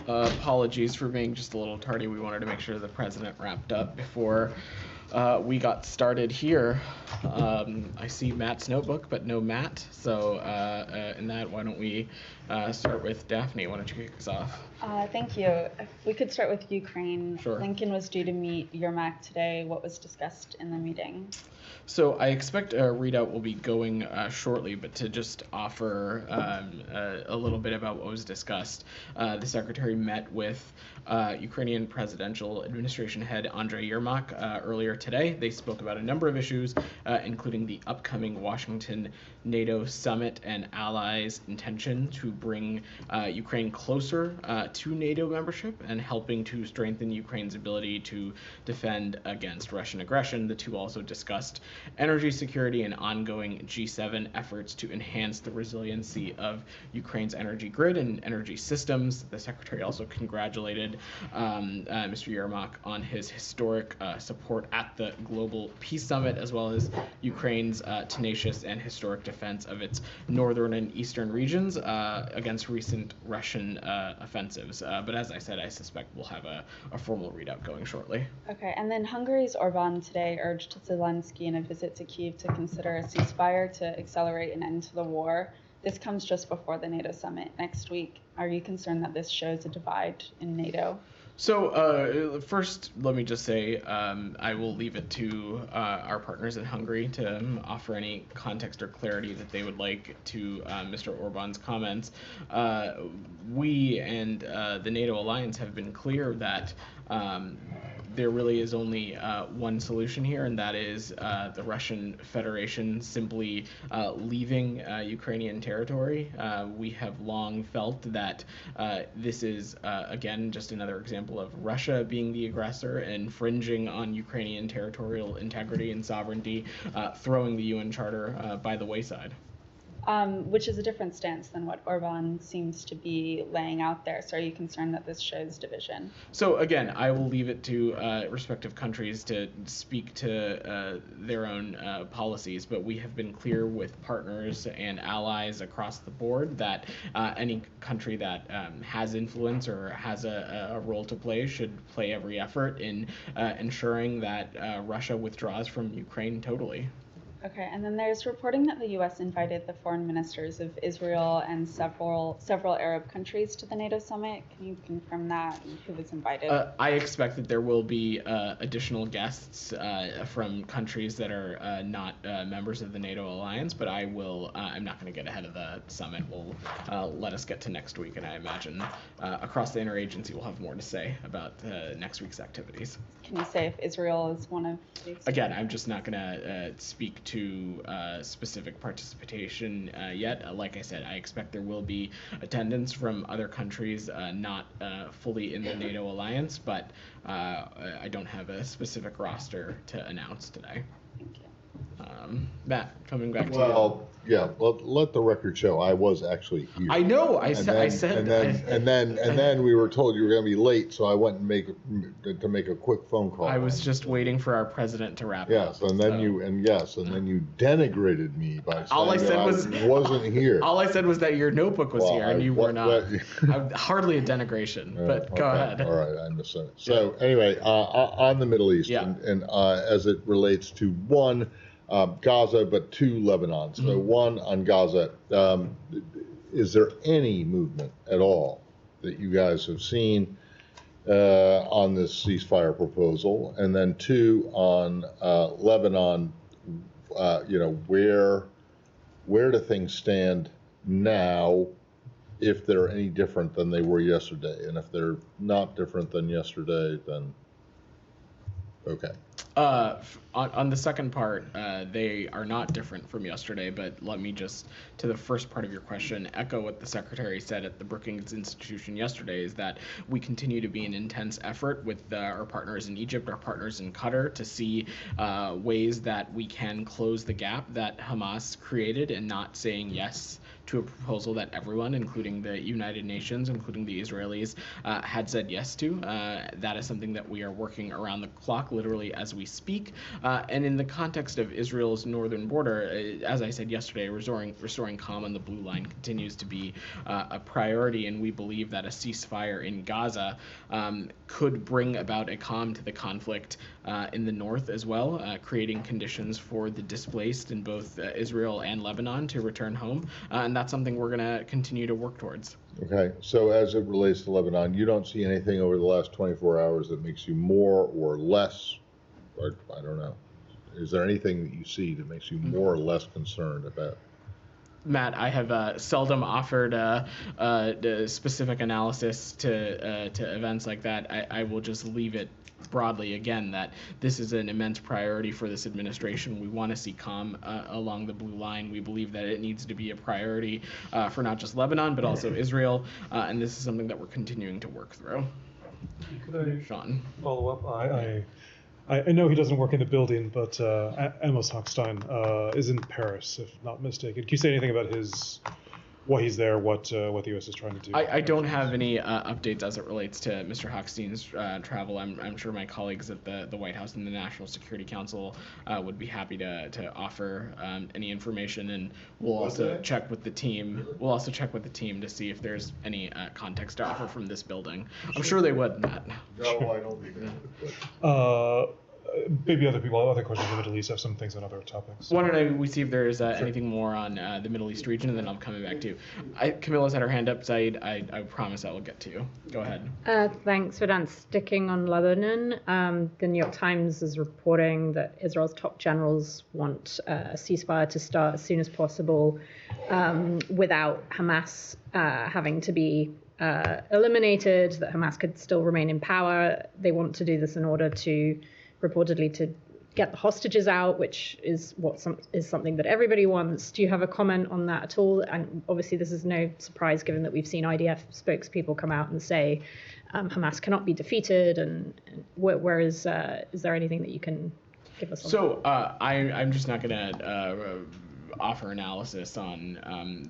Apologies for being just a little tardy. We wanted to make sure the president wrapped up before we got started here. I see Matt's notebook, but no Matt. So in that, why don't we start with Daphne? Why don't you kick us off? Thank you. If we could start with Ukraine. Sure. Blinken was due to meet Yermak today. What was discussed in the meeting? So I expect a readout will be going shortly, but to just offer a little bit about what was discussed, the secretary met with Ukrainian presidential administration head Andrei Yermak earlier today. They spoke about a number of issues, including the upcoming Washington NATO summit and allies' intention to bring Ukraine closer to NATO membership and helping to strengthen Ukraine's ability to defend against Russian aggression. The two also discussed energy security and ongoing G7 efforts to enhance the resiliency of Ukraine's energy grid and energy systems. The secretary also congratulated Mr. Yermak on his historic support at the Global Peace Summit, as well as Ukraine's tenacious and historic defense of its northern and eastern regions against recent Russian offensives. But as I said, I suspect we'll have a formal readout going shortly. Okay, and then Hungary's Orban today urged Zelensky in a visit to Kyiv to consider a ceasefire to accelerate an end to the war. This comes just before the NATO summit next week. Are you concerned that this shows a divide in NATO? So first, let me just say I will leave it to our partners in Hungary to offer any context or clarity that they would like to Mr. Orban's comments. We and the NATO alliance have been clear that there really is only one solution here, and that is the Russian Federation simply leaving Ukrainian territory. We have long felt that this is, again, just another example of Russia being the aggressor, infringing on Ukrainian territorial integrity and sovereignty, throwing the UN Charter by the wayside. Which is a different stance than what Orban seems to be laying out there. So are you concerned that this shows division? So again, I will leave it to respective countries to speak to their own policies, but we have been clear with partners and allies across the board that any country that has influence or has a role to play should play every effort in ensuring that Russia withdraws from Ukraine totally. Okay, and then there's reporting that the U.S. invited the foreign ministers of Israel and several Arab countries to the NATO summit. Can you confirm that and who was invited? I expect that there will be additional guests from countries that are not members of the NATO alliance, but I'm not going to get ahead of the summit. We'll let us get to next week, and I imagine across the interagency we'll have more to say about next week's activities. Can you say if Israel is one of these? Again, I'm just not going to speak to specific participation yet. Like I said, I expect there will be attendance from other countries not fully in the NATO alliance, but I don't have a specific roster to announce today. Thank you. Matt, coming back to you. Well, yeah. Let the record show I was actually here. I know. And then we were told you were going to be late, so I went and make a quick phone call. I was just waiting for our president to wrap up. Yes, and then you denigrated me by saying all I said I wasn't here. All I said was that your notebook was here and you were not. Hardly a denigration, but go ahead. All right, I understand. So anyway, on the Middle East, and as it relates to one. Gaza, but two, Lebanon. So one on Gaza, is there any movement at all that you guys have seen on this ceasefire proposal? And then two, on Lebanon, where do things stand now, if they're any different than they were yesterday? And if they're not different than yesterday, then okay. On the second part, they are not different from yesterday, but let me just, to the first part of your question, echo what the Secretary said at the Brookings Institution yesterday, is that we continue to be in intense effort with our partners in Egypt, our partners in Qatar, to see ways that we can close the gap that Hamas created in not saying yes to a proposal that everyone, including the United Nations, including the Israelis, had said yes to. That is something that we are working around the clock, literally as we speak. And in the context of Israel's northern border, as I said yesterday, restoring calm on the Blue Line continues to be a priority, and we believe that a ceasefire in Gaza could bring about a calm to the conflict in the north as well, creating conditions for the displaced in both Israel and Lebanon to return home, and that's something we're going to continue to work towards. Okay, so as it relates to Lebanon, you don't see anything over the last 24 hours that makes you more or less, or I don't know, is there anything that you see that makes you more or less concerned about? Matt, I have seldom offered specific analysis to events like that. I will just leave it broadly again that this is an immense priority for this administration. We want to see calm along the Blue Line. We believe that it needs to be a priority for not just Lebanon but also Israel, and this is something that we're continuing to work through. Could I Sean, follow up? I know he doesn't work in the building, but Amos Hochstein is in Paris, if not mistaken. Can you say anything about why he's there, what the U.S. is trying to do? I don't have any updates as it relates to Mr. Hochstein's travel. I'm sure my colleagues at the White House and the National Security Council would be happy to offer any information, and we'll also check with the team. We'll also check with the team to see if there's any context to offer from this building. I'm sure they would, Matt. No, I don't think that. Maybe other questions in the Middle East have some things on other topics. Why don't we see if there's anything more on the Middle East region, and then I'll come back to you. Camilla's had her hand up. Saeed, I promise I will get to you. Go ahead. Thanks, Vedant. Sticking on Lebanon, the New York Times is reporting that Israel's top generals want a ceasefire to start as soon as possible without Hamas having to be eliminated, that Hamas could still remain in power. They want to do this in order to reportedly to get the hostages out, which is something that everybody wants. Do you have a comment on that at all? And obviously this is no surprise given that we've seen IDF spokespeople come out and say Hamas cannot be defeated, and is there anything that you can give us on that? So I'm just not going to offer analysis on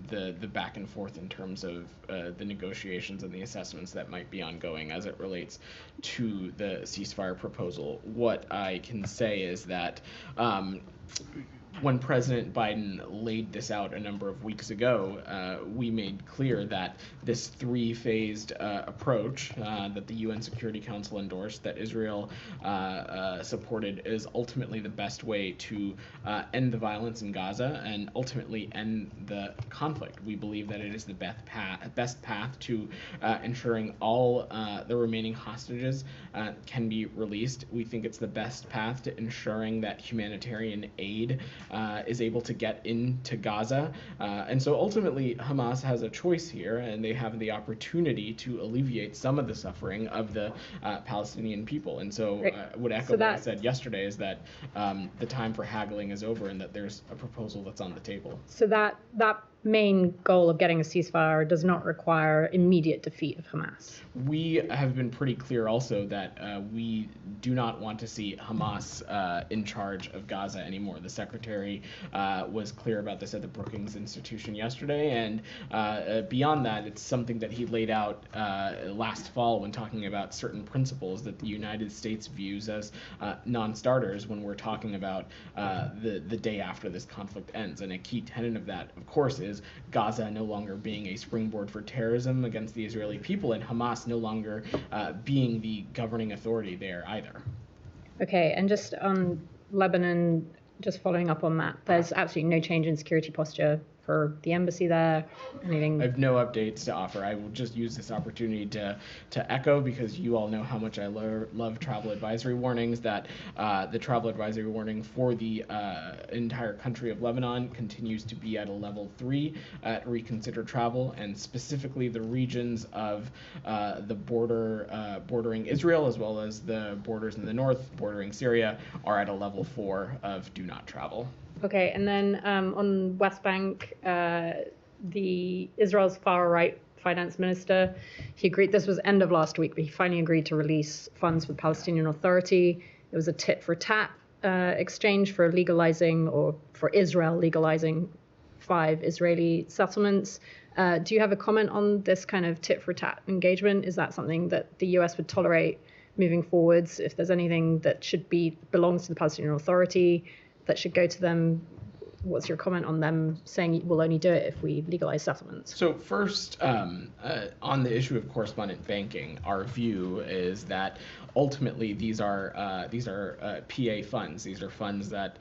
the back and forth in terms of the negotiations and the assessments that might be ongoing as it relates to the ceasefire proposal. What I can say is that when President Biden laid this out a number of weeks ago, we made clear that this three-phased approach that the UN Security Council endorsed, that Israel supported, is ultimately the best way to end the violence in Gaza and ultimately end the conflict. We believe that it is the best path to ensuring all the remaining hostages can be released. We think it's the best path to ensuring that humanitarian aid is able to get into Gaza. And so ultimately, Hamas has a choice here, and they have the opportunity to alleviate some of the suffering of the Palestinian people. And so I would echo what I said yesterday, is that the time for haggling is over and that there's a proposal that's on the table. So that main goal of getting a ceasefire does not require immediate defeat of Hamas. We have been pretty clear also that we do not want to see Hamas in charge of Gaza anymore. The secretary was clear about this at the Brookings Institution yesterday, and beyond that, it's something that he laid out last fall when talking about certain principles that the United States views as non-starters when we're talking about the day after this conflict ends. And a key tenet of that, of course, is Gaza no longer being a springboard for terrorism against the Israeli people, and Hamas no longer being the governing authority there either. Okay, and just on Lebanon, just following up on that, there's absolutely no change in security posture for the embassy there? Anything? I have no updates to offer. I will just use this opportunity to echo, because you all know how much I love travel advisory warnings, that the travel advisory warning for the entire country of Lebanon continues to be at a level 3 at reconsider travel, and specifically the regions of the border bordering Israel, as well as the borders in the north bordering Syria, are at a level 4 of do not travel. Okay, and then on West Bank, the Israel's far-right finance minister, he agreed, this was end of last week, but he finally agreed to release funds for the Palestinian Authority. It was a tit-for-tat exchange for legalizing, or for Israel legalizing 5 Israeli settlements. Do you have a comment on this kind of tit-for-tat engagement? Is that something that the US would tolerate moving forwards? If there's anything that belongs to the Palestinian Authority that should go to them, what's your comment on them saying we'll only do it if we legalize settlements? So first, on the issue of correspondent banking, our view is that ultimately these are PA funds. These are funds that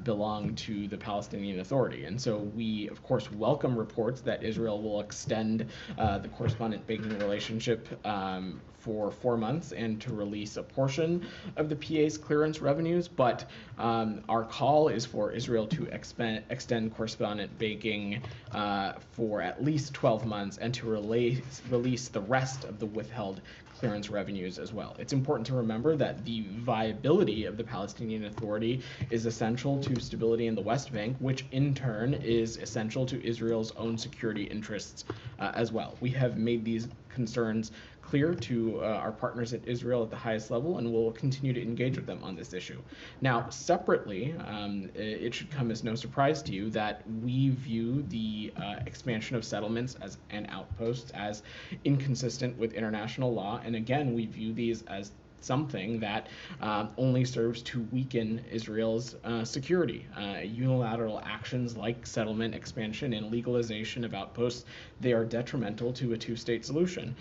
belong to the Palestinian Authority, and so we of course welcome reports that Israel will extend the correspondent banking relationship for 4 months and to release a portion of the PA's clearance revenues, but our call is for Israel to extend correspondent banking for at least 12 months and to release the rest of the withheld clearance revenues as well. It's important to remember that the viability of the Palestinian Authority is essential to stability in the West Bank, which in turn is essential to Israel's own security interests as well. We have made these concerns clear to our partners at Israel at the highest level, and we'll continue to engage with them on this issue. Now, separately, it should come as no surprise to you that we view the expansion of settlements and outposts as inconsistent with international law, and again, we view these as something that only serves to weaken Israel's security. Unilateral actions like settlement expansion and legalization of outposts, they are detrimental to a two-state solution.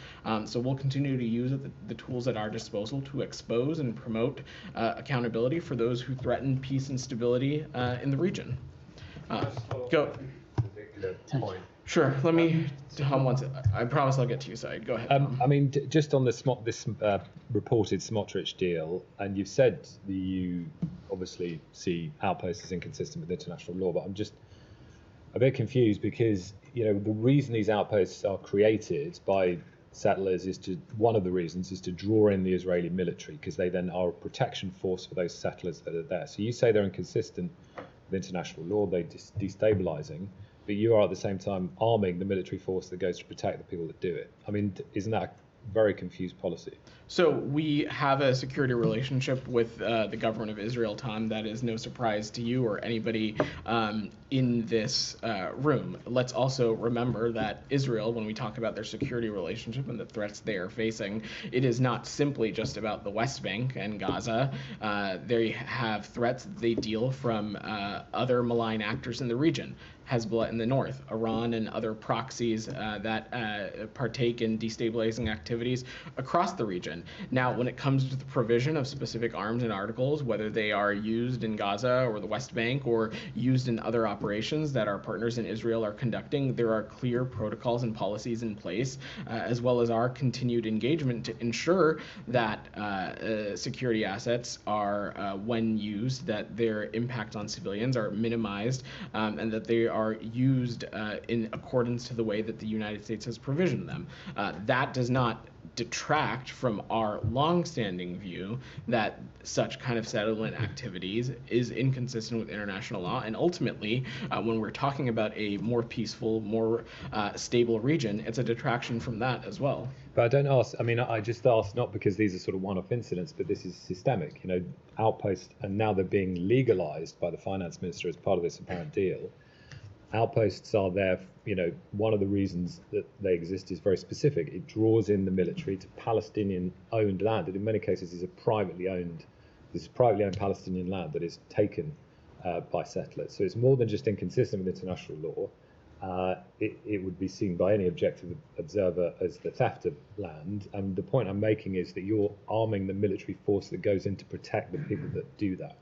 So we'll continue to use the tools at our disposal to expose and promote accountability for those who threaten peace and stability in the region. Go. Point. Sure. Let me. Tom wants it. I promise I'll get to you, Said. Go ahead. I mean, just on this reported Smotrich deal, and you've said that you obviously see outposts as inconsistent with international law, but I'm just a bit confused because the reason these outposts are created by settlers one of the reasons is to draw in the Israeli military because they then are a protection force for those settlers that are there. So you say they're inconsistent with international law, they're destabilizing. But you are at the same time arming the military force that goes to protect the people that do it. I mean, isn't that a very confused policy? So we have a security relationship with the government of Israel, Tom. That is no surprise to you or anybody in this room. Let's also remember that Israel, when we talk about their security relationship and the threats they are facing, it is not simply just about the West Bank and Gaza. They have threats that they deal from other malign actors in the region. Hezbollah in the north, Iran and other proxies that partake in destabilizing activities across the region. Now, when it comes to the provision of specific arms and articles, whether they are used in Gaza or the West Bank or used in other operations that our partners in Israel are conducting, there are clear protocols and policies in place, as well as our continued engagement to ensure that security assets are, when used, that their impact on civilians are minimized and that they are used in accordance to the way that the United States has provisioned them. That does not detract from our long-standing view that such kind of settlement activities is inconsistent with international law, and ultimately, when we're talking about a more peaceful, more stable region, it's a detraction from that as well. But I don't ask, I just ask not because these are sort of one-off incidents, but this is systemic. Outposts, and now they're being legalized by the finance minister as part of this apparent deal. Outposts are there, one of the reasons that they exist is very specific. It draws in the military to Palestinian-owned land, and in many cases is privately owned Palestinian land that is taken by settlers. So it's more than just inconsistent with international law. It would be seen by any objective observer as the theft of land. And the point I'm making is that you're arming the military force that goes in to protect the people that do that.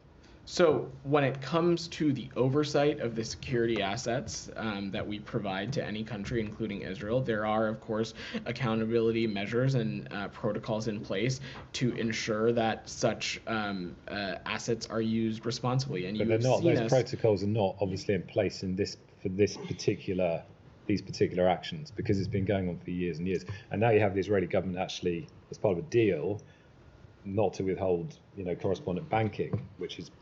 So when it comes to the oversight of the security assets that we provide to any country, including Israel, there are, of course, accountability measures and protocols in place to ensure that such assets are used responsibly. And but those protocols are not obviously in place for these particular actions because it's been going on for years and years. And now you have the Israeli government actually, as part of a deal, not to withhold, correspondent banking, which is.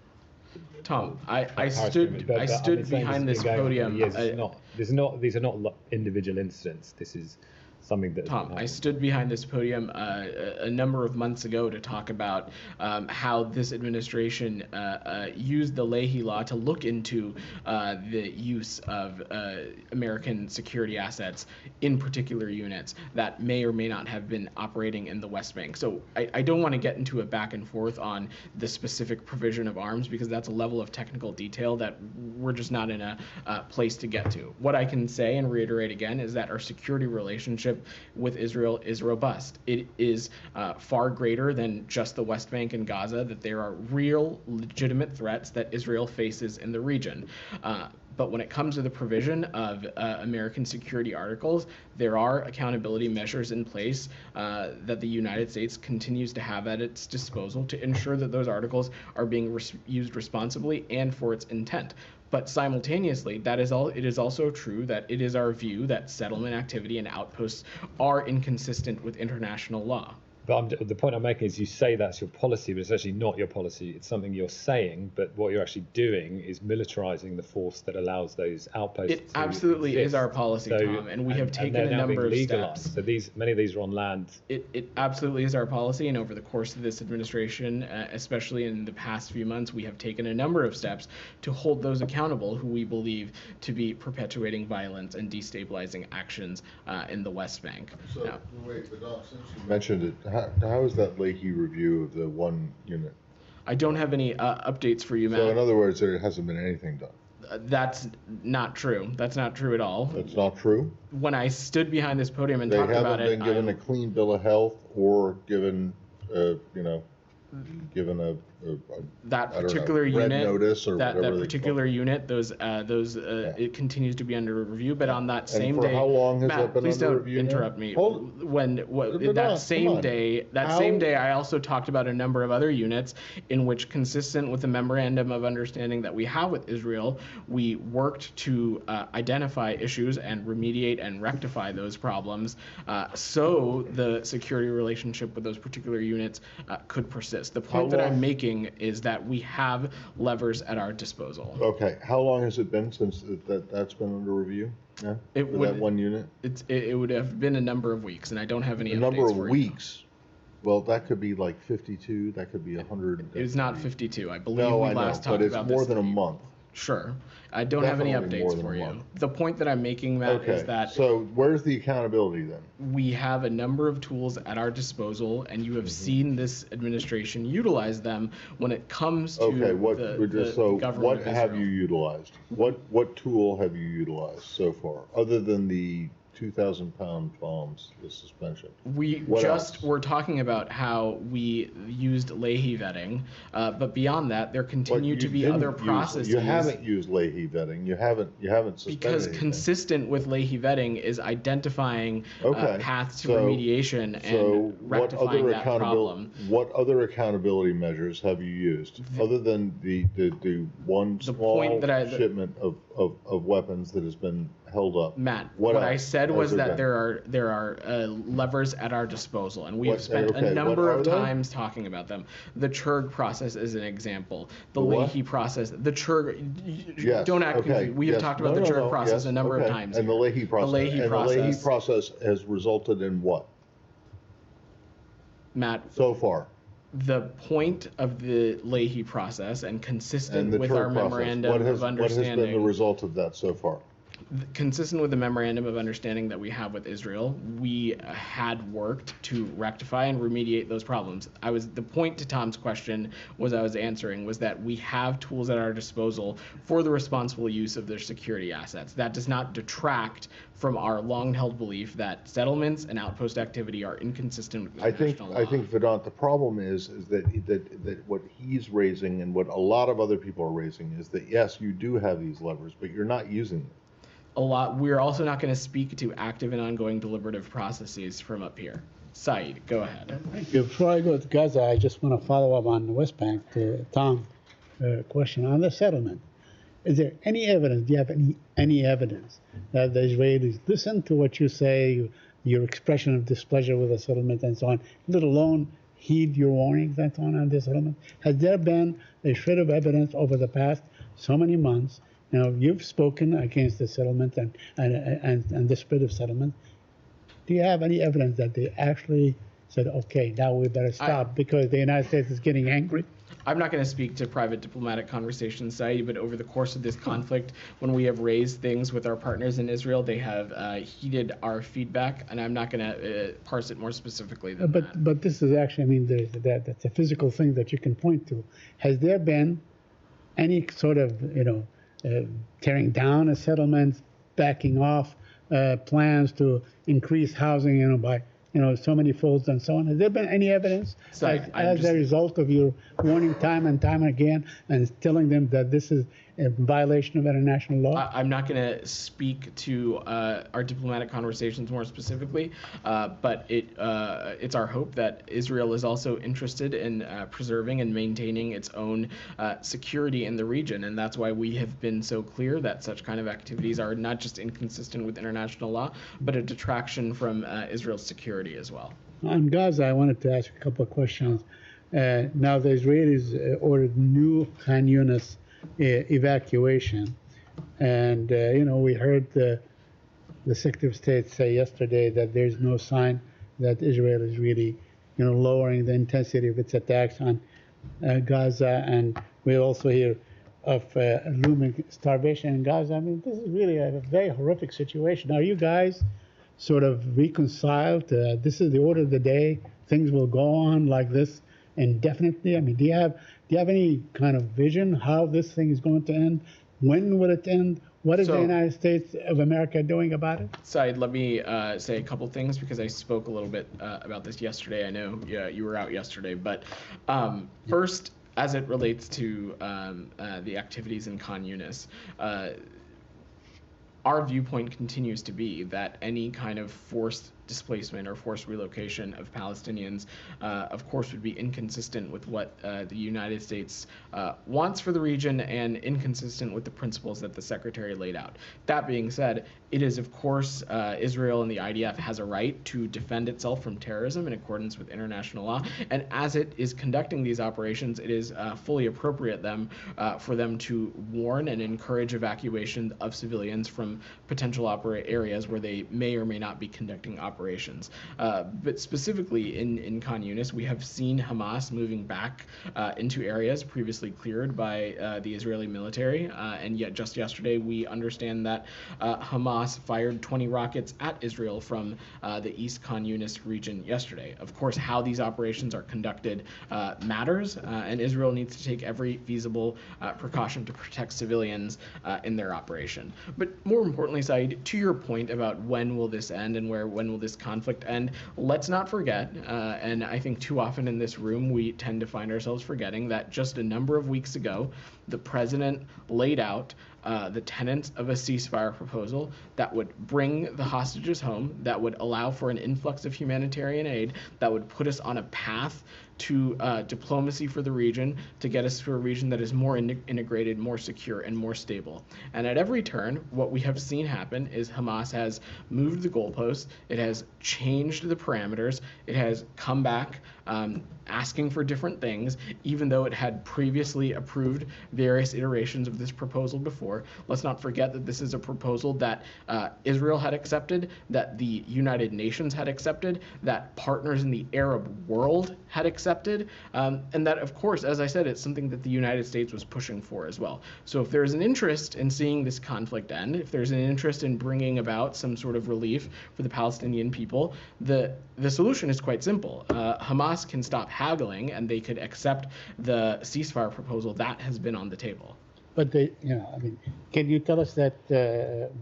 Tom, I stood behind this podium. These are not individual incidents. This is something that... Tom, I stood behind this podium a number of months ago to talk about how this administration used the Leahy Law to look into the use of American security assets in particular units that may or may not have been operating in the West Bank. So I don't want to get into a back and forth on the specific provision of arms, because that's a level of technical detail that we're just not in a place to get to. What I can say and reiterate again is that our security relationship with Israel is robust. It is far greater than just the West Bank and Gaza, that there are real legitimate threats that Israel faces in the region. But when it comes to the provision of American security articles, there are accountability measures in place that the United States continues to have at its disposal to ensure that those articles are being used responsibly and for its intent. But simultaneously, it is also true that it is our view that settlement activity and outposts are inconsistent with international law. But the point I'm making is, you say that's your policy, but it's actually not your policy. It's something you're saying, but what you're actually doing is militarizing the force that allows those outposts It absolutely exist. is our policy, Tom, and we have taken a number of steps. So many of these are on land. It absolutely is our policy, and over the course of this administration, especially in the past few months, we have taken a number of steps to hold those accountable who we believe to be perpetuating violence and destabilizing actions in the West Bank. So, wait, Vedant, since you mentioned it, how is that Leahy review of the one unit? I don't have any updates for you, Matt. So in other words, there hasn't been anything done. That's not true. That's not true at all. That's not true? When I stood behind this podium and talked about it, they haven't been given a clean bill of health or given, given a that particular red unit, notice or that whatever particular unit, it continues to be under review. But on that same and for day, how long has Matt, that been please under don't review interrupt now? me. That same day, I also talked about a number of other units in which, consistent with the memorandum of understanding that we have with Israel, we worked to identify issues and remediate and rectify those problems, so the security relationship with those particular units could persist. The point that I'm making is that we have levers at our disposal. Okay, how long has it been since that's been under review? Yeah, that one unit? It would have been a number of weeks, and I don't have any updates for you. A number of weeks? Well, that could be like 52, that could be 100. It was not 52. I believe no, we last talked about this. But it's more than a month. Sure. I don't have any updates for you. The point that I'm making, Matt, is that... So where's the accountability then? We have a number of tools at our disposal, and you have seen this administration utilize them when it comes to the government what of have Israel. you utilized? What tool have you utilized so far, other than the 2,000-pound bombs, the suspension? We're talking about how we used Leahy vetting, but beyond that, there continue to be other processes. You haven't used Leahy vetting. You haven't suspended because anything. Consistent with Leahy vetting is identifying paths to remediation and rectifying that problem. What other accountability measures have you used, other than the one small shipment of weapons that has been held up? Matt, what I said was that there are levers at our disposal, and we have spent a number of times talking about them. The Churg process is an example. The Leahy process, the Churg. Yes, don't act confused. We have talked about the Churg process a number of times. And the Leahy process. The Leahy process has resulted in what? Matt. So far. The point of the Leahy process, and consistent with our memorandum of understanding. What has been the result of that so far? Consistent with the memorandum of understanding that we have with Israel, we had worked to rectify and remediate those problems. The point to Tom's question was that we have tools at our disposal for the responsible use of their security assets. That does not detract from our long-held belief that settlements and outpost activity are inconsistent with international law. I think, Vedant, the problem is that what he's raising and what a lot of other people are raising is that, yes, you do have these levers, but you're not using them. We're also not going to speak to active and ongoing deliberative processes from up here. Saeed, go ahead. Thank you. Before I go to Gaza, I just want to follow up on the West Bank to Tom's question on the settlement. Is there any evidence, do you have any evidence that the Israelis listen to what you say, your expression of displeasure with the settlement and so on, let alone heed your warnings and so on this settlement? Has there been a shred of evidence over the past so many months? Now, you've spoken against the settlement and the spirit of settlement. do you have any evidence that they actually said, okay, now we better stop because the United States is getting angry? I'm not going to speak to private diplomatic conversations, Saeed, but over the course of this conflict, when we have raised things with our partners in Israel, they have heeded our feedback, and I'm not going to parse it more specifically than that. But this is actually, I mean, that's a physical thing that you can point to. Has there been any sort of, tearing down a settlement, backing off plans to increase housing, by so many folds and so on? Has there been any evidence as a result of your warning time and time again and telling them that this is a violation of international law? I'm not going to speak to our diplomatic conversations more specifically, but it's our hope that Israel is also interested in preserving and maintaining its own security in the region, and that's why we have been so clear that such kind of activities are not just inconsistent with international law, but a detraction from Israel's security as well. On Gaza, I wanted to ask a couple of questions. Now, the Israelis ordered new Khan Yunis evacuation, and we heard the Secretary of State say yesterday that there's no sign that Israel is really lowering the intensity of its attacks on Gaza, and we also hear of looming starvation in Gaza. I mean, this is really a very horrific situation. Are you guys sort of reconciled? This is the order of the day. Things will go on like this indefinitely. I mean, do you have any kind of vision how this thing is going to end? When will it end? What is the United States of America doing about it? Saeed, let me say a couple things because I spoke a little bit about this yesterday. I know you were out yesterday, but first, as it relates to the activities in Khan Yunis, our viewpoint continues to be that any kind of forced displacement or forced relocation of Palestinians, of course, would be inconsistent with what the United States wants for the region and inconsistent with the principles that the Secretary laid out. That being said, it is, of course, Israel and the IDF has a right to defend itself from terrorism in accordance with international law. And as it is conducting these operations, it is fully appropriate for them to warn and encourage evacuation of civilians from potential areas where they may or may not be conducting operations. But specifically in Khan Yunis, we have seen Hamas moving back into areas previously cleared by the Israeli military. And yet just yesterday, we understand that Hamas fired 20 rockets at Israel from the East Khan Yunis region yesterday. Of course, how these operations are conducted matters, and Israel needs to take every feasible precaution to protect civilians in their operation. But more importantly, Saeed, to your point about when will this end and when will this conflict end, let's not forget, and I think too often in this room we tend to find ourselves forgetting that just a number of weeks ago, the president laid out the tenets of a ceasefire proposal that would bring the hostages home, that would allow for an influx of humanitarian aid, that would put us on a path to diplomacy for the region, to get us to a region that is more integrated, more secure, and more stable. And at every turn, what we have seen happen is Hamas has moved the goalposts, it has changed the parameters, it has come back asking for different things, even though it had previously approved various iterations of this proposal before. Let's not forget that this is a proposal that Israel had accepted, that the United Nations had accepted, that partners in the Arab world had accepted, and that, of course, as I said, it's something that the United States was pushing for as well. So if there's an interest in seeing this conflict end, if there's an interest in bringing about some sort of relief for the Palestinian people, the solution is quite simple. Hamas can stop haggling and they could accept the ceasefire proposal that has been on the table. But can you tell us that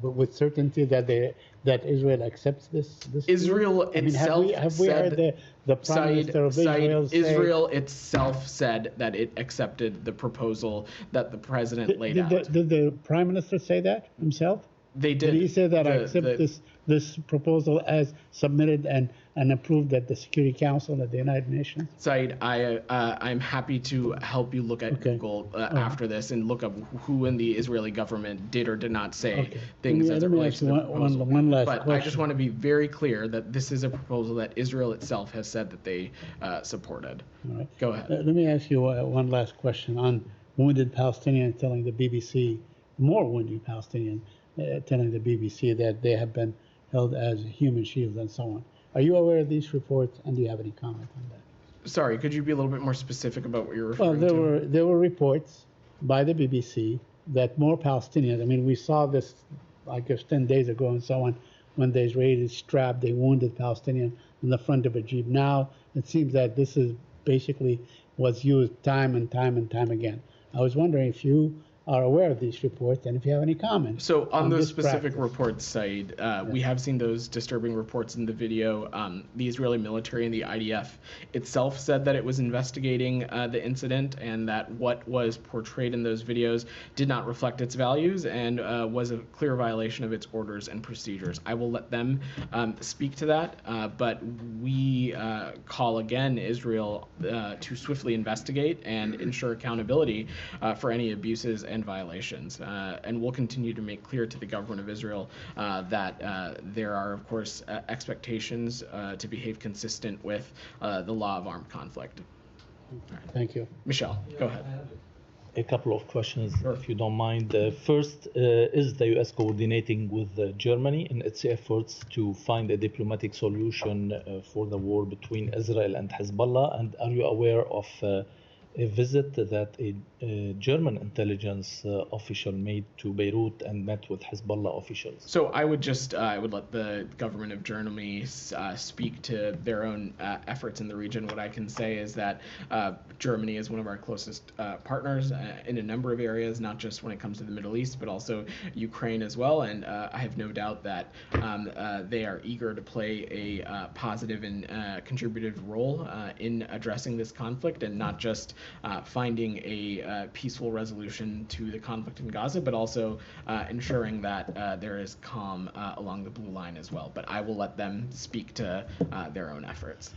with certainty that Israel accepts this? Israel itself have we heard the Prime Minister of Israel say? Israel itself said that it accepted the proposal that the president laid out. Did the Prime Minister say that himself? They did. Did he say that I accept this proposal as submitted and approved at the Security Council at the United Nations? Saeed, I'm happy to help you look at Google after this and look up who in the Israeli government did or did not say things as it relates to the proposal. One last but question. I just want to be very clear that this is a proposal that Israel itself has said that they supported. All right. Go ahead. Let me ask you one last question on wounded Palestinians telling the BBC, more wounded Palestinians telling the BBC that they have been held as human shields and so on. Are you aware of these reports, and do you have any comment on that? Sorry, could you be a little bit more specific about what you're referring Well, to? there were reports by the BBC that more Palestinians, I mean, we saw this, I guess, 10 days ago and so on, when the Israelis strapped a wounded Palestinian in the front of a Jeep. Now, it seems that this is basically was used time and time and time again. I was wondering if you are aware of these reports and if you have any comments. So on those this specific practice. reports, Said, we have seen those disturbing reports in the video. The Israeli military and the IDF itself said that it was investigating the incident and that what was portrayed in those videos did not reflect its values and was a clear violation of its orders and procedures. I will let them speak to that, but we call again Israel to swiftly investigate and ensure accountability for any abuses and violations. And we'll continue to make clear to the government of Israel that there are, of course, expectations to behave consistent with the law of armed conflict. Thank you. Michelle, go ahead. A couple of questions, if you don't mind. First, is the U.S. coordinating with Germany in its efforts to find a diplomatic solution for the war between Israel and Hezbollah? And are you aware of a visit that a German intelligence official made to Beirut and met with Hezbollah officials? So I would let the government of Germany speak to their own efforts in the region. What I can say is that Germany is one of our closest partners in a number of areas, not just when it comes to the Middle East, but also Ukraine as well. And I have no doubt that they are eager to play a positive and contributive role in addressing this conflict, and not just finding a peaceful resolution to the conflict in Gaza, but also ensuring that there is calm along the blue line as well. But I will let them speak to their own efforts.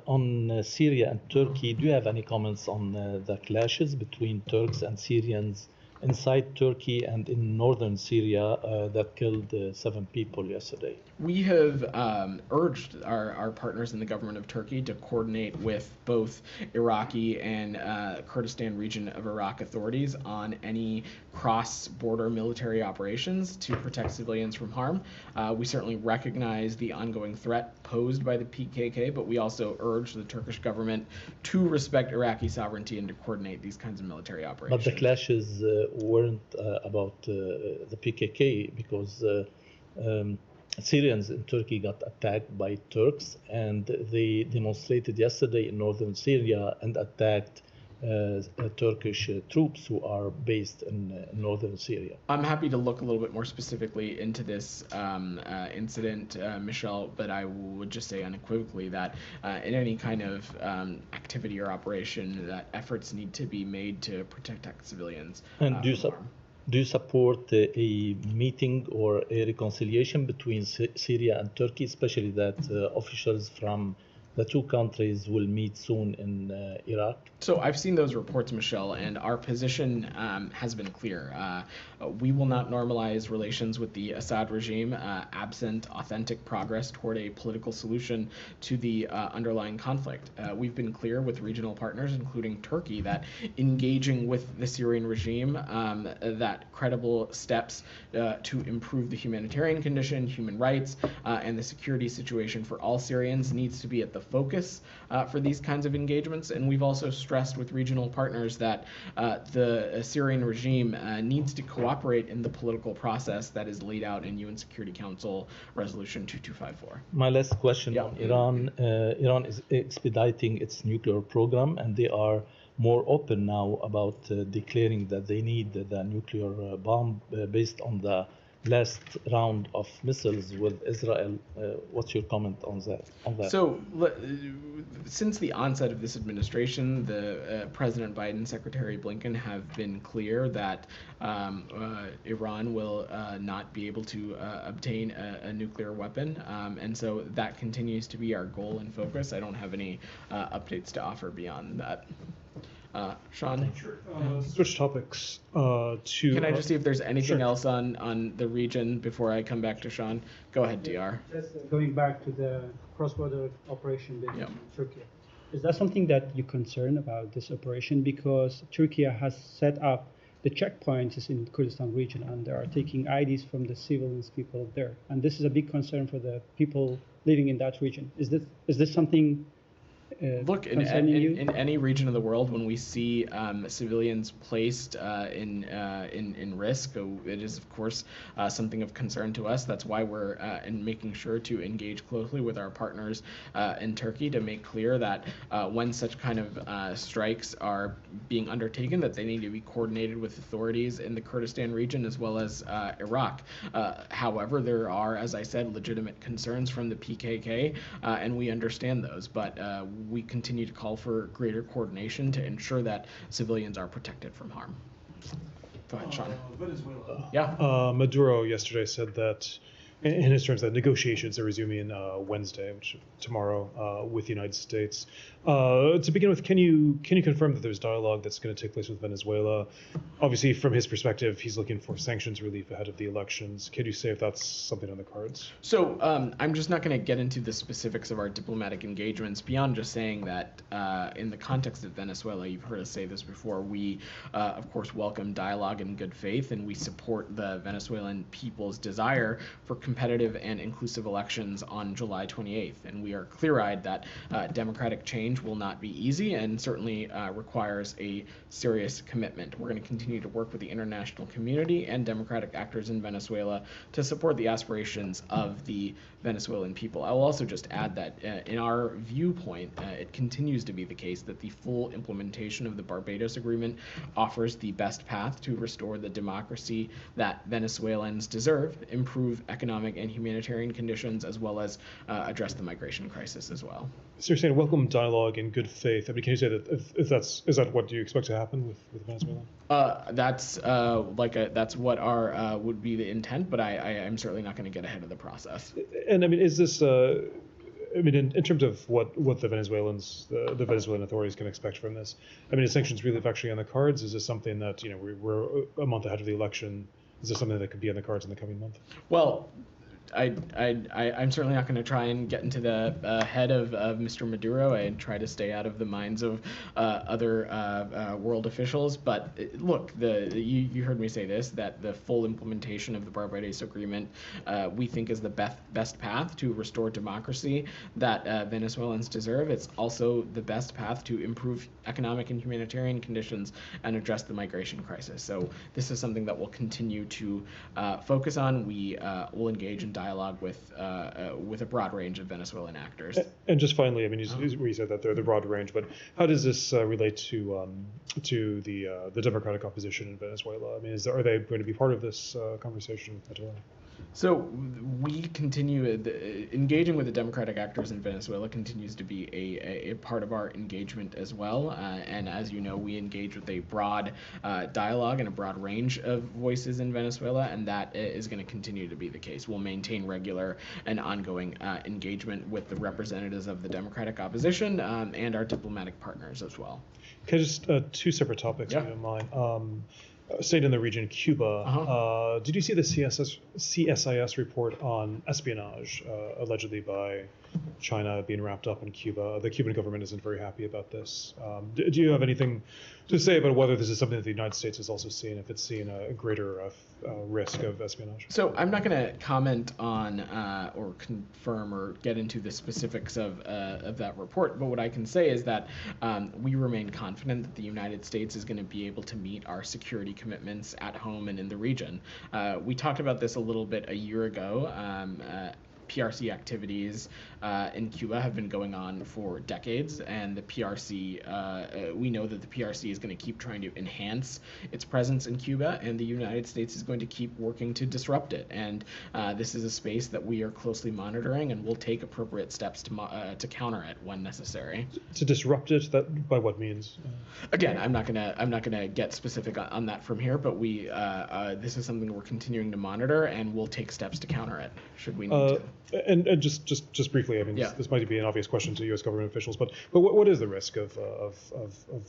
On Syria and Turkey, do you have any comments on the clashes between Turks and Syrians inside Turkey and in northern Syria that killed 7 people yesterday? We have urged our partners in the government of Turkey to coordinate with both Iraqi and Kurdistan region of Iraq authorities on any cross-border military operations to protect civilians from harm. We certainly recognize the ongoing threat posed by the PKK, but we also urge the Turkish government to respect Iraqi sovereignty and to coordinate these kinds of military operations. But the clashes weren't about the PKK, because Syrians in Turkey got attacked by Turks, and they demonstrated yesterday in northern Syria and attacked Turkish troops who are based in northern Syria. I'm happy to look a little bit more specifically into this incident, Michelle, but I would just say unequivocally that in any kind of activity or operation, that efforts need to be made to protect civilians. And do you support a meeting or a reconciliation between Syria and Turkey, especially that officials from the two countries will meet soon in Iraq? So I've seen those reports, Michelle, and our position has been clear. We will not normalize relations with the Assad regime absent authentic progress toward a political solution to the underlying conflict. We've been clear with regional partners, including Turkey, that engaging with the Syrian regime, that credible steps to improve the humanitarian condition, human rights, and the security situation for all Syrians needs to be at the focus for these kinds of engagements. And we've also stressed with regional partners that the Syrian regime needs to cooperate in the political process that is laid out in UN Security Council Resolution 2254. My last question on Iran. Iran is expediting its nuclear program, and they are more open now about declaring that they need the nuclear bomb based on the last round of missiles with Israel. What's your comment on that? So, since the onset of this administration, the President Biden, Secretary Blinken have been clear that Iran will not be able to obtain a nuclear weapon, and so that continues to be our goal and focus. I don't have any updates to offer beyond that. Sean? Switch topics to... Can I just see if there's anything else on the region before I come back to Sean? Go ahead, DR. Just going back to the cross-border operation in Turkey. Is that something that you're concerned about, this operation? Because Turkey has set up the checkpoints in Kurdistan region, and they are taking IDs from the civilians people there. And this is a big concern for the people living in that region. Is this something Look, in any region of the world, when we see civilians placed in risk, it is of course something of concern to us. That's why we're making sure to engage closely with our partners in Turkey to make clear that when such kind of strikes are being undertaken, that they need to be coordinated with authorities in the Kurdistan region as well as Iraq. However, there are, as I said, legitimate concerns from the PKK, and we understand those, but we continue to call for greater coordination to ensure that civilians are protected from harm. Go ahead, Sean. Venezuela. Yeah. Maduro yesterday said that, in his terms, that negotiations are resuming Wednesday, which tomorrow, with the United States. To begin with, can you confirm that there's dialogue that's going to take place with Venezuela? Obviously, from his perspective, he's looking for sanctions relief ahead of the elections. Can you say if that's something on the cards? So I'm just not going to get into the specifics of our diplomatic engagements beyond just saying that in the context of Venezuela, you've heard us say this before, we of course welcome dialogue in good faith, and we support the Venezuelan people's desire for competitive and inclusive elections on July 28th. And we are clear-eyed that democratic change will not be easy and certainly requires a serious commitment. We're going to continue to work with the international community and democratic actors in Venezuela to support the aspirations of the Venezuelan people. I will also just add that in our viewpoint, it continues to be the case that the full implementation of the Barbados Agreement offers the best path to restore the democracy that Venezuelans deserve, improve economic and humanitarian conditions, as well as address the migration crisis as well. So you're saying welcome dialogue in good faith. I mean, can you say that if is that what you expect to happen with Venezuela? That's what our would be the intent, but I'm certainly not going to get ahead of the process. And I mean, is this? I mean, in terms of what the the Venezuelan authorities can expect from this, I mean, is sanctions really actually on the cards? Is this something that, you know, we're a month ahead of the election? Is this something that could be on the cards in the coming month? Well, I'm certainly not going to try and get into the head of Mr. Maduro. I try to stay out of the minds of other world officials. But look, you heard me say this, that the full implementation of the Barbados Agreement we think is the best path to restore democracy that Venezuelans deserve. It's also the best path to improve economic and humanitarian conditions and address the migration crisis. So this is something that we'll continue to focus on. We will engage in dialogue with a broad range of Venezuelan actors. And just finally, I mean, you said that they're the broad range, but how does this relate to the democratic opposition in Venezuela? I mean, are they going to be part of this conversation with Patel? So we continue engaging with the democratic actors in Venezuela continues to be a part of our engagement as well. And as you know, we engage with a broad dialogue and a broad range of voices in Venezuela, and that is going to continue to be the case. We'll maintain regular and ongoing engagement with the representatives of the democratic opposition and our diplomatic partners as well. Okay, just two separate topics, if you don't mind. Staying in the region, Cuba. Did you see the CSIS report on espionage allegedly by China being wrapped up in Cuba? The Cuban government isn't very happy about this. Do you have anything to say about whether this is something that the United States is also seeing, if it's seeing a greater risk of espionage? So I'm not going to comment on or confirm or get into the specifics of that report, but what I can say is that we remain confident that the United States is going to be able to meet our security commitments at home and in the region. We talked about this a little bit a year ago. PRC activities in Cuba have been going on for decades, and the PRC, we know that the PRC is going to keep trying to enhance its presence in Cuba, and the United States is going to keep working to disrupt it. And this is a space that we are closely monitoring, and we'll take appropriate steps to counter it when necessary. To disrupt it, that by what means? Again, I'm not gonna get specific on that from here, but we this is something we're continuing to monitor, and we'll take steps to counter it should we need to. And just briefly, I mean, this might be an obvious question to U.S. government officials, but what is the risk of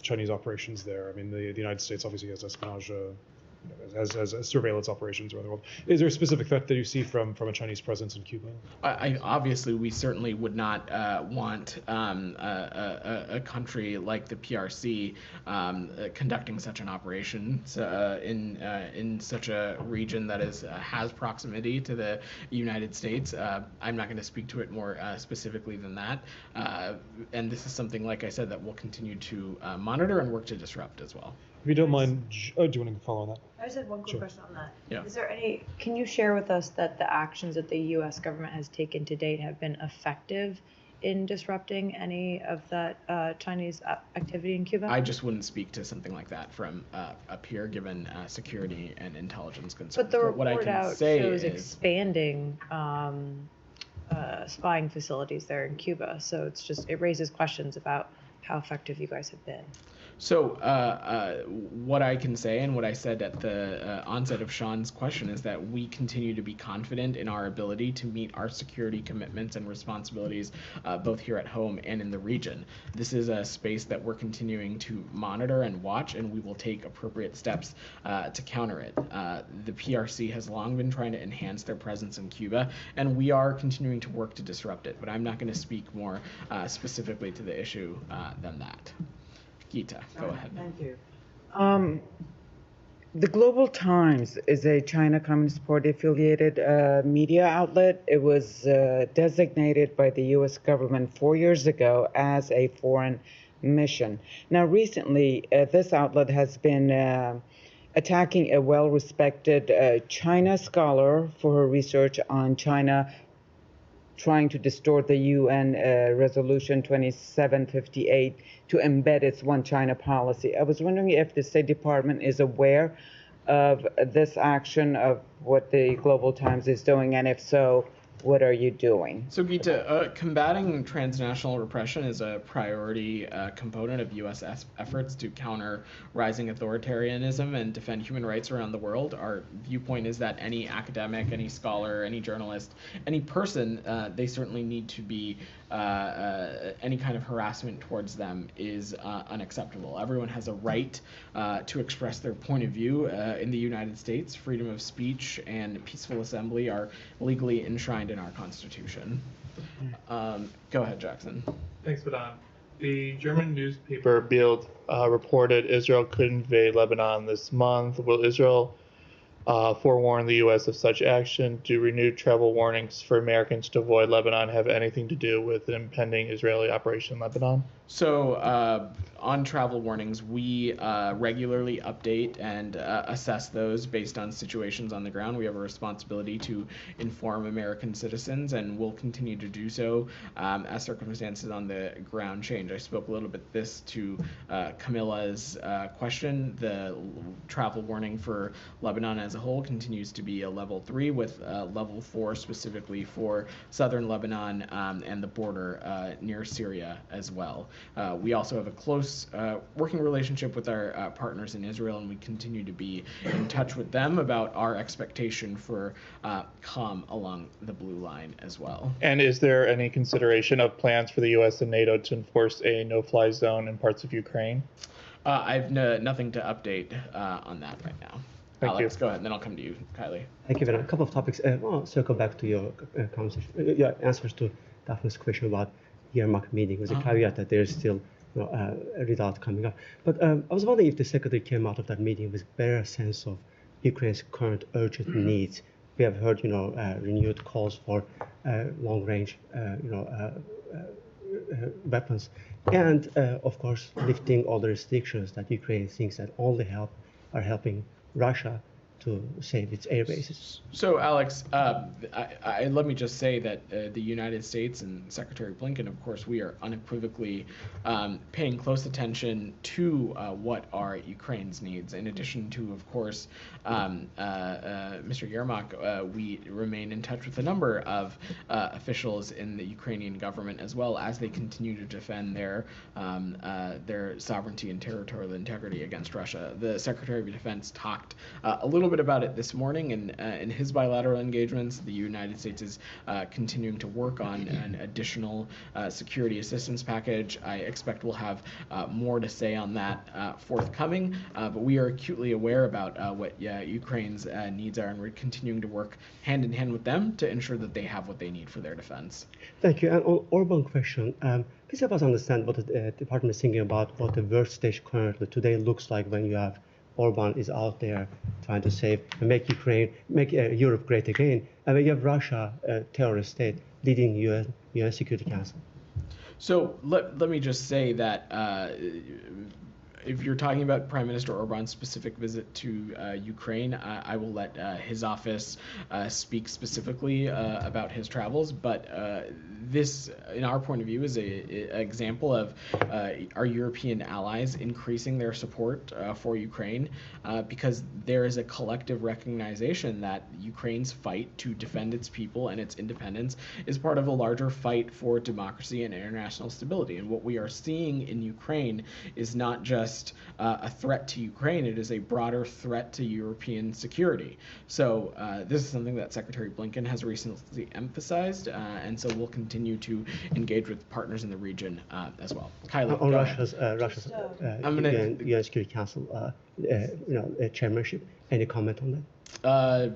Chinese operations there? I mean, the United States obviously has espionage as surveillance operations around the world. Is there a specific threat that you see from a Chinese presence in Cuba? Obviously, we certainly would not want a country like the PRC conducting such an operation in such a region that has proximity to the United States. I'm not going to speak to it more specifically than that. And this is something, like I said, that we'll continue to monitor and work to disrupt as well. If you don't mind, do you want to follow on that? I just had one quick question on that. Yeah. Is there can you share with us that the actions that the U.S. government has taken to date have been effective in disrupting any of that Chinese activity in Cuba? I just wouldn't speak to something like that from up here, given security and intelligence concerns. But the report what I can out say shows is expanding spying facilities there in Cuba. So it raises questions about how effective you guys have been. So what I can say, and what I said at the onset of Sean's question, is that we continue to be confident in our ability to meet our security commitments and responsibilities, both here at home and in the region. This is a space that we're continuing to monitor and watch, and we will take appropriate steps to counter it. The PRC has long been trying to enhance their presence in Cuba, and we are continuing to work to disrupt it. But I'm not going to speak more specifically to the issue than that. Gita, go ahead. Thank you. The Global Times is a China Communist Party affiliated media outlet. It was designated by the U.S. government 4 years ago as a foreign mission. Now, recently, this outlet has been attacking a well-respected China scholar for her research on China trying to distort the UN Resolution 2758 to embed its One China policy. I was wondering if the State Department is aware of this action, of what the Global Times is doing, and if so, what are you doing? So, Gita, combating transnational repression is a priority component of U.S. efforts to counter rising authoritarianism and defend human rights around the world. Our viewpoint is that any academic, any scholar, any journalist, any person, they certainly need to be, any kind of harassment towards them is unacceptable. Everyone has a right to express their point of view in the United States. Freedom of speech and peaceful assembly are legally enshrined in our Constitution. Go ahead, Jackson. Thanks, Vedant. The German newspaper Bild reported Israel could invade Lebanon this month. Will Israel forewarn the U.S. of such action? Do renewed travel warnings for Americans to avoid Lebanon have anything to do with an impending Israeli operation in Lebanon? So on travel warnings, we regularly update and assess those based on situations on the ground. We have a responsibility to inform American citizens, and we'll continue to do so as circumstances on the ground change. I spoke a little bit to Camilla's question. The travel warning for Lebanon as a whole continues to be a level 3, with level 4 specifically for southern Lebanon and the border near Syria as well. We also have a close working relationship with our partners in Israel, and we continue to be in touch with them about our expectation for calm along the blue line as well. And is there any consideration of plans for the U.S. and NATO to enforce a no-fly zone in parts of Ukraine? I have nothing to update on that right now. Thank Alex, you. go ahead, and then I'll come to you, Kylie. Thank you, Vedant. A couple of topics. I'll circle back to your conversation, your answers to Daphne's question about earmark meeting, with a caveat that there is still a result coming up. But I was wondering if the secretary came out of that meeting with a better sense of Ukraine's current urgent needs. We have heard, renewed calls for long-range, weapons, and of course, lifting all the restrictions that Ukraine thinks that only are helping Russia to save its air bases. So, Alex, let me just say that the United States and Secretary Blinken, of course, we are unequivocally paying close attention to what are Ukraine's needs. In addition to, of course, Mr. Yermak, we remain in touch with a number of officials in the Ukrainian government, as well as they continue to defend their sovereignty and territorial integrity against Russia. The Secretary of Defense talked a little bit about it this morning in his bilateral engagements. The United States is continuing to work on an additional security assistance package. I expect we'll have more to say on that forthcoming, but we are acutely aware about what Ukraine's needs are, and we're continuing to work hand in hand with them to ensure that they have what they need for their defense. Thank you. And on urban question, please help us understand what the department is thinking about what the work stage currently today looks like when you have Orban is out there trying to save and make Europe great again, and when you have Russia, a terrorist state, leading UN Security Council. So let me just say that if you're talking about Prime Minister Orban's specific visit to Ukraine, I will let his office speak specifically about his travels. But this, in our point of view, is an example of our European allies increasing their support for Ukraine because there is a collective recognition that Ukraine's fight to defend its people and its independence is part of a larger fight for democracy and international stability. And what we are seeing in Ukraine is not just a threat to Ukraine, it is a broader threat to European security. So this is something that Secretary Blinken has recently emphasized, and so we'll continue to engage with partners in the region as well. Kylie, on Russia's UN Security Council chairmanship, any comment on that?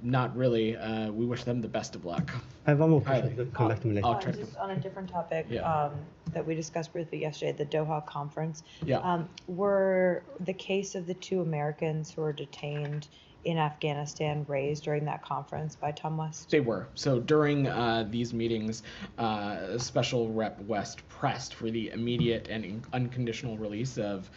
Not really. We wish them the best of luck. I have one more question. Come back to me later. Just on a different topic that we discussed briefly yesterday, the Doha conference. Yeah. Were the case of the 2 Americans who were detained in Afghanistan raised during that conference by Tom West? They were. So during these meetings, Special Rep West pressed for the immediate and unconditional release of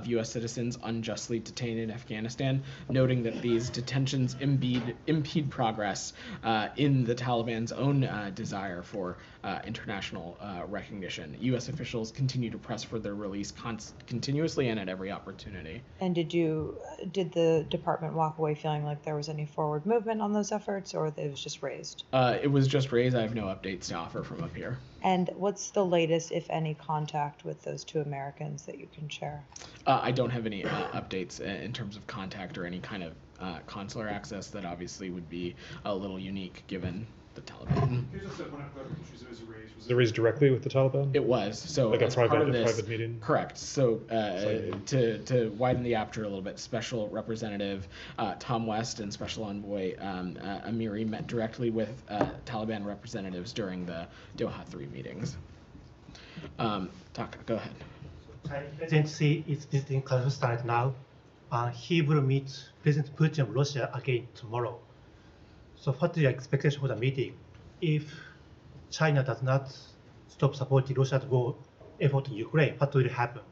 U.S. citizens unjustly detained in Afghanistan, noting that these detentions impede progress in the Taliban's own desire for international recognition. U.S. officials continue to press for their release continuously and at every opportunity. And did the department walk away feeling like there was any forward movement on those efforts, or it was just raised? It was just raised. I have no updates to offer from up here. And what's the latest, if any, contact with those 2 Americans that you can share? I don't have any updates in terms of contact or any kind of consular access. That obviously would be a little unique given the Taliban. Was it raised directly with the Taliban? It was. So like as a part of this, private meeting? Correct. So to widen the aperture a little bit, Special Representative Tom West and Special Envoy Amiri met directly with Taliban representatives during the Doha 3 meetings. Go ahead. Chinese presidency is visiting Kazakhstan right now. He will meet President Putin of Russia again tomorrow. So what is your expectation for the meeting? If China does not stop supporting Russia's war effort in Ukraine, what will happen?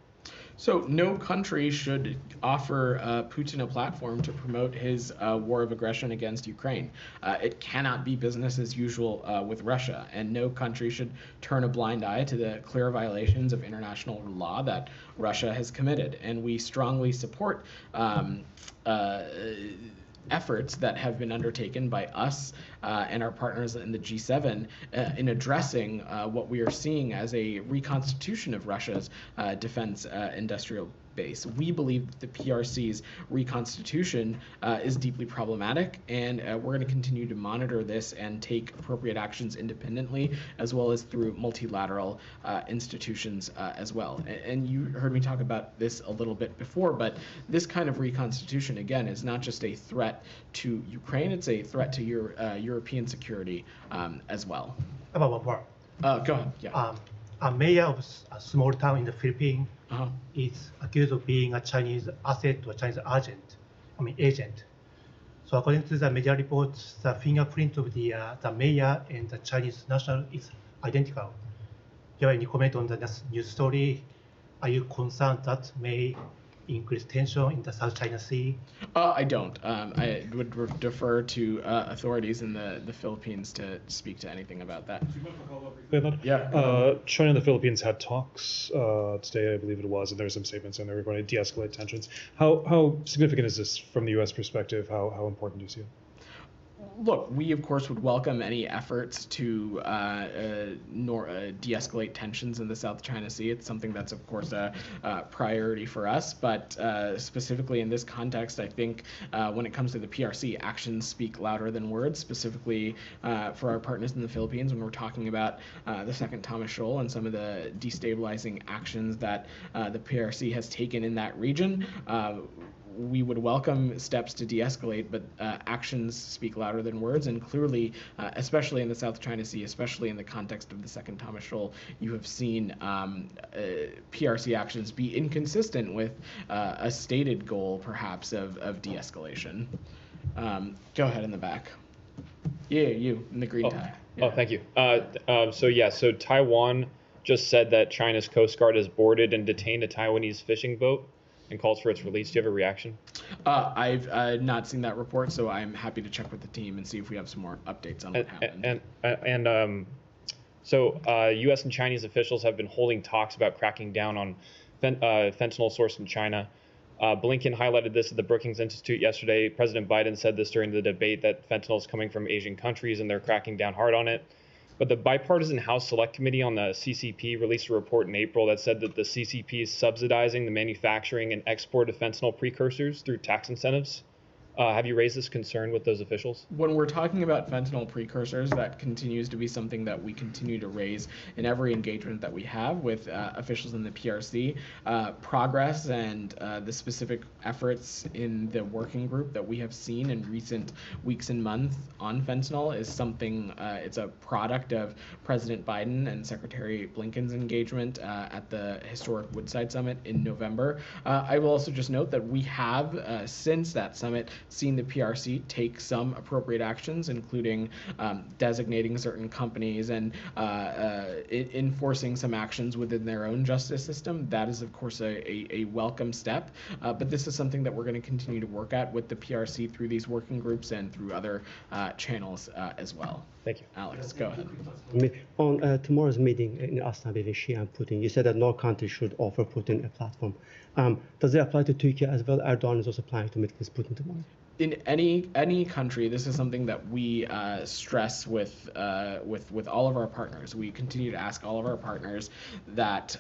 So no country should offer Putin a platform to promote his war of aggression against Ukraine. It cannot be business as usual with Russia, and no country should turn a blind eye to the clear violations of international law that Russia has committed. And we strongly support efforts that have been undertaken by us and our partners in the G7 in addressing what we are seeing as a reconstitution of Russia's defense industrial base. We believe that the PRC's reconstitution is deeply problematic, and we're going to continue to monitor this and take appropriate actions independently, as well as through multilateral institutions as well. And you heard me talk about this a little bit before, but this kind of reconstitution, again, is not just a threat to Ukraine, it's a threat to European security as well. About one more. Go ahead. Yeah. A mayor of a small town in the Philippines is accused of being a Chinese asset or Chinese agent. So according to the media reports, the fingerprint of the mayor and the Chinese national is identical. Do you have any comment on the news story? Are you concerned that may increase tension in the South China Sea? I don't. I would defer to authorities in the Philippines to speak to anything about that. Yeah. China and the Philippines had talks today, I believe it was, and there were some statements in there regarding de-escalate tensions. How significant is this from the U.S. perspective? How important do you see it? Look, we of course would welcome any efforts to de-escalate tensions in the South China Sea. It's something that's of course a priority for us, but specifically in this context, I think when it comes to the PRC, actions speak louder than words, specifically for our partners in the Philippines when we're talking about the Second Thomas Shoal and some of the destabilizing actions that the PRC has taken in that region. We would welcome steps to de-escalate, but actions speak louder than words, and clearly, especially in the South China Sea, especially in the context of the Second Thomas Shoal, you have seen PRC actions be inconsistent with a stated goal, perhaps, of de-escalation. Go ahead in the back. Yeah, you in the green tie. Yeah. Oh, thank you. So Taiwan just said that China's Coast Guard has boarded and detained a Taiwanese fishing boat and calls for its release. Do you have a reaction? I've not seen that report, so I'm happy to check with the team and see if we have some more updates on what happened. U.S. and Chinese officials have been holding talks about cracking down on fentanyl sourced from China. Blinken highlighted this at the Brookings Institute yesterday. President Biden said this during the debate that fentanyl is coming from Asian countries and they're cracking down hard on it. But the bipartisan House Select Committee on the CCP released a report in April that said that the CCP is subsidizing the manufacturing and export of fentanyl precursors through tax incentives. Have you raised this concern with those officials? When we're talking about fentanyl precursors, that continues to be something that we continue to raise in every engagement that we have with officials in the PRC. Progress and the specific efforts in the working group that we have seen in recent weeks and months on fentanyl is something, it's a product of President Biden and Secretary Blinken's engagement at the historic Woodside Summit in November. I will also just note that we have, since that summit, seen the PRC take some appropriate actions, including designating certain companies and enforcing some actions within their own justice system. That is, of course, a welcome step, but this is something that we're going to continue to work at with the PRC through these working groups and through other channels as well. Thank you. Alex, go ahead. On tomorrow's meeting in Astana between Xi and Putin, you said that no country should offer Putin a platform. Does it apply to Turkey as well? Erdogan is also planning to meet with Putin tomorrow. In any country, this is something that we stress with all of our partners. We continue to ask all of our partners that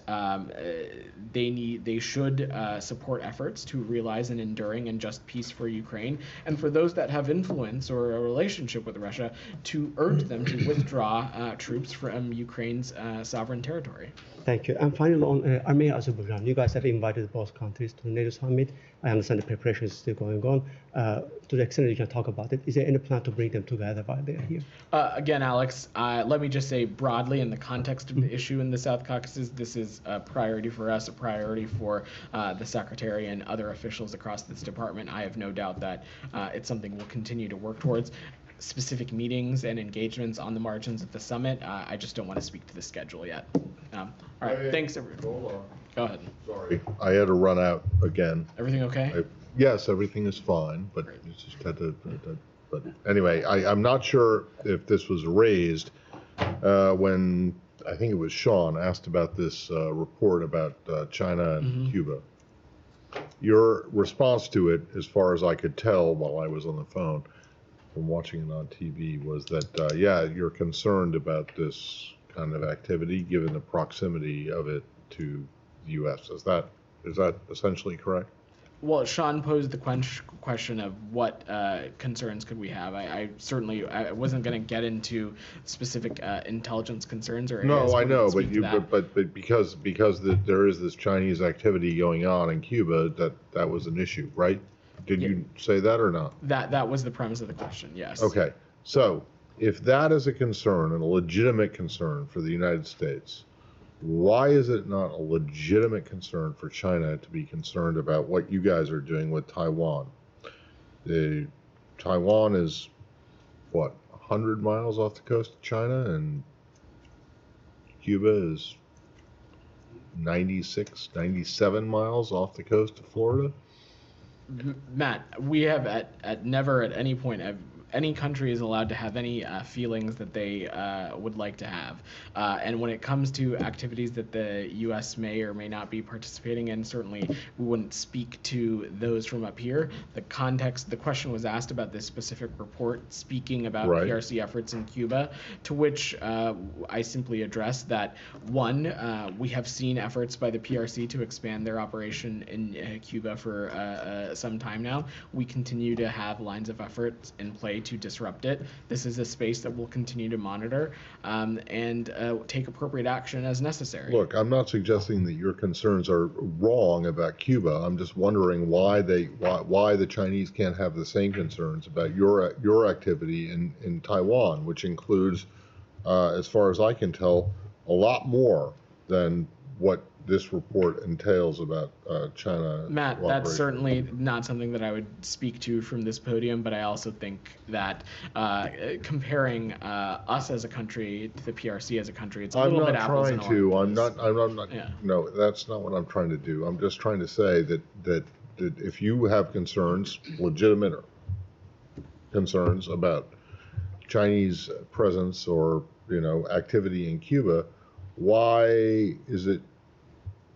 they should support efforts to realize an enduring and just peace for Ukraine, and for those that have influence or a relationship with Russia, to urge them to withdraw troops from Ukraine's sovereign territory. Thank you. And finally, on Armenia, Azerbaijan, you guys have invited both countries to the NATO summit. I understand the preparation is still going on. To the extent that you can talk about it, is there any plan to bring them together while they're here? Again, Alex, let me just say broadly in the context of the issue in the South Caucasus, this is a priority for us, a priority for the Secretary and other officials across this department. I have no doubt that it's something we'll continue to work towards. Specific meetings and engagements on the margins of the summit, I just don't want to speak to the schedule yet. All right, thanks everyone. Hold on. Go ahead. Sorry, I had to run out again. Everything okay? Yes, everything is fine, but you just had to. But anyway, I'm not sure if this was raised when I think it was Sean asked about this report about China and Cuba. Your response to it, as far as I could tell while I was on the phone from watching it on TV, was that yeah, you're concerned about this kind of activity given the proximity of it to the U.S. Is that essentially correct? Well, Sean posed the question of what concerns could we have. I certainly wasn't going to get into specific intelligence concerns or areas. No, I know, but because there is this Chinese activity going on in Cuba, that was an issue, right? Did you say that or not? That was the premise of the question. Yes. Okay, so if that is a concern and a legitimate concern for the United States, why is it not a legitimate concern for China to be concerned about what you guys are doing with Taiwan? Taiwan is, what, 100 miles off the coast of China, and Cuba is 96, 97 miles off the coast of Florida? Matt, we have never at any point have any country is allowed to have any feelings that they would like to have. And when it comes to activities that the U.S. may or may not be participating in, certainly we wouldn't speak to those from up here. The context, the question was asked about this specific report speaking about PRC efforts in Cuba, to which I simply addressed that, one, we have seen efforts by the PRC to expand their operation in Cuba for some time now. We continue to have lines of effort in play to disrupt it. This is a space that we'll continue to monitor and take appropriate action as necessary. Look, I'm not suggesting that your concerns are wrong about Cuba. I'm just wondering why the Chinese can't have the same concerns about your activity in Taiwan, which includes, as far as I can tell, a lot more than what this report entails about China. Matt, that's certainly not something that I would speak to from this podium, but I also think that comparing us as a country to the PRC as a country, it's a little bit apples and oranges. I'm not. Yeah. No, that's not what I'm trying to do. I'm just trying to say that if you have concerns, legitimate concerns about Chinese presence or activity in Cuba, why is it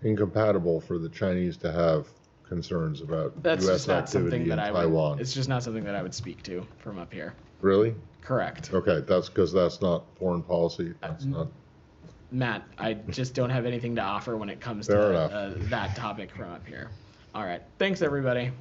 incompatible for the Chinese to have concerns about U.S. activity in Taiwan? It's just not something that I would speak to from up here. Really? Correct. Okay, that's because that's not foreign policy. That's not. Matt, I just don't have anything to offer when it comes to that topic from up here. All right. Thanks, everybody.